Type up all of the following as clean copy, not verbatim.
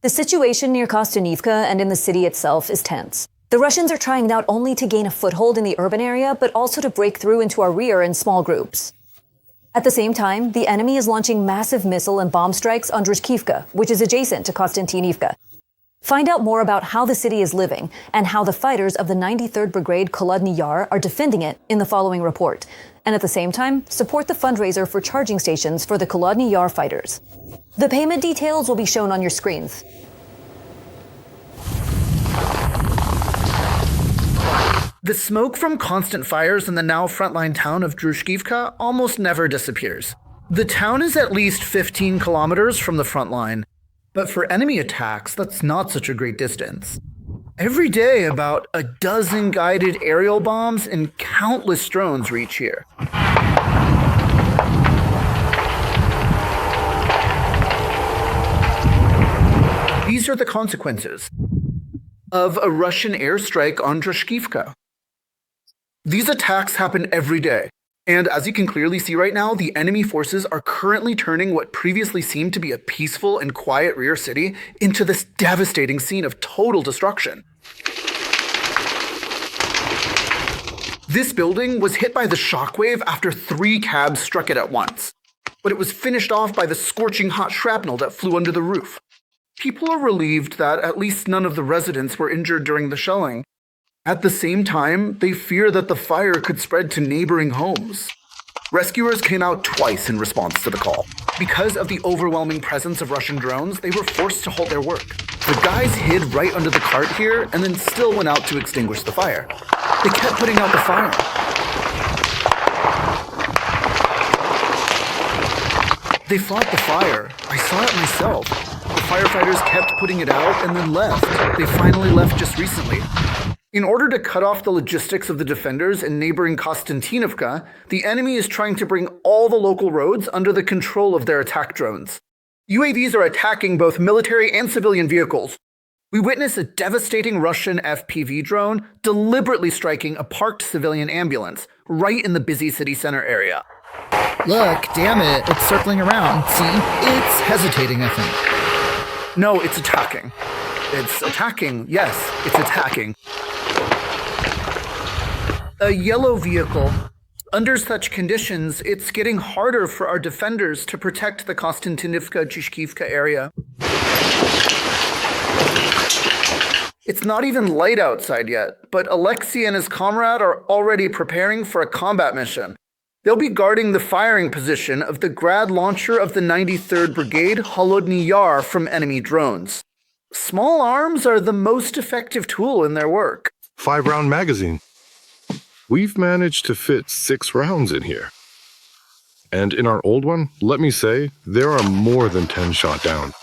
The situation near Kanivka and in the city itself is tense. The Russians are trying not only to gain a foothold in the urban area, but also to break through into our rear in small groups. At the same time, the enemy is launching massive missile and bomb strikes on Druzhkivka, which is adjacent to Kanivka. Find out more about how the city is living and how the fighters of the 93rd Brigade Kholodny Yar are defending it in the following report. And at the same time, support the fundraiser for charging stations for the Kholodny Yar fighters. The payment details will be shown on your screens. The smoke from constant fires in the now frontline town of Druzhkivka almost never disappears. The town is at least 15 kilometers from the front line, but for enemy attacks, that's not such a great distance. Every day, about a dozen guided aerial bombs and countless drones reach here. These are the consequences of a Russian airstrike on Druzhkivka. These attacks happen every day, and as you can clearly see right now, the enemy forces are currently turning what previously seemed to be a peaceful and quiet rear city into this devastating scene of total destruction. This building was hit by the shockwave after 3 cabs struck it at once, but it was finished off by the scorching hot shrapnel that flew under the roof. People are relieved that at least none of the residents were injured during the shelling. At the same time, they fear that the fire could spread to neighboring homes. Rescuers came out twice in response to the call. Because of the overwhelming presence of Russian drones, they were forced to halt their work. The guys hid right under the cart here and then still went out to extinguish the fire. They kept putting out the fire. They fought the fire. I saw it myself. The firefighters kept putting it out and then left. They finally left just recently. In order to cut off the logistics of the defenders in neighboring Konstantinovka, the enemy is trying to bring all the local roads under the control of their attack drones. UAVs are attacking both military and civilian vehicles. We witness a devastating Russian FPV drone deliberately striking a parked civilian ambulance right in the busy city center area. Look, damn it, it's circling around. See? It's hesitating, I think. No, it's attacking. It's attacking. Yes, it's attacking. A yellow vehicle. Under such conditions, it's getting harder for our defenders to protect the Konstantinovka-Druzhkivka area. It's not even light outside yet, but Alexei and his comrade are already preparing for a combat mission. They'll be guarding the firing position of the Grad launcher of the 93rd Brigade Kholodny Yar from enemy drones. Small arms are the most effective tool in their work. 5-round magazine. We've managed to fit 6 rounds in here. And in our old one, let me say, there are more than 10 shot down.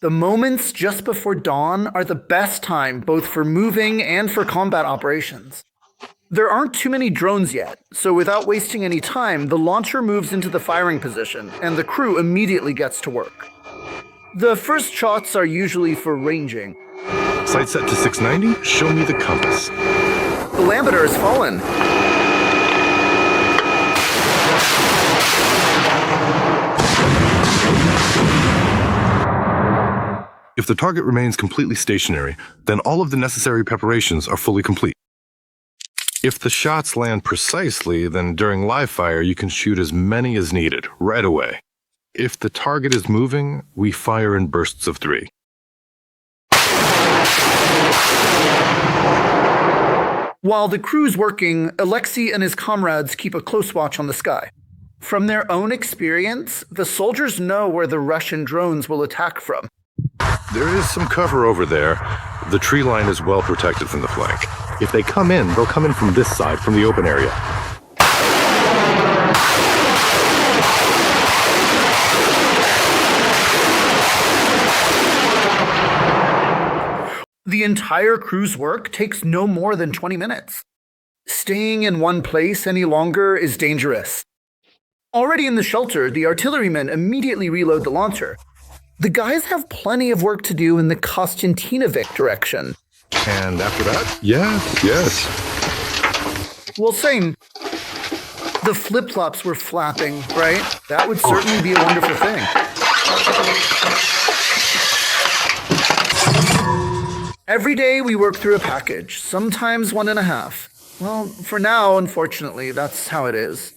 The moments just before dawn are the best time both for moving and for combat operations. There aren't too many drones yet, so without wasting any time, the launcher moves into the firing position, and the crew immediately gets to work. The first shots are usually for ranging. Sight set to 690, show me the compass. The lampeter has fallen. If the target remains completely stationary, then all of the necessary preparations are fully complete. If the shots land precisely, then during live fire you can shoot as many as needed, right away. If the target is moving, we fire in bursts of 3. While the crew's working, Alexei and his comrades keep a close watch on the sky. From their own experience, the soldiers know where the Russian drones will attack from. There is some cover over there. The tree line is well protected from the flank. If they come in, they'll come in from this side, from the open area. The entire crew's work takes no more than 20 minutes. Staying in one place any longer is dangerous. Already in the shelter, the artillerymen immediately reload the launcher. The guys have plenty of work to do in the Konstantinovka direction. And after that? Yes. Well, same. The flip-flops were flapping, right? That would certainly be a wonderful thing. Every day we work through a package, sometimes 1.5. Well, for now, unfortunately, that's how it is.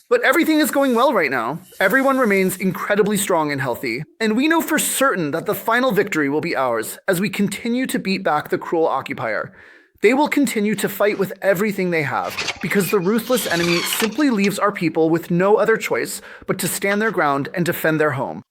But everything is going well right now. Everyone remains incredibly strong and healthy, and we know for certain that the final victory will be ours as we continue to beat back the cruel occupier. They will continue to fight with everything they have, because the ruthless enemy simply leaves our people with no other choice but to stand their ground and defend their home.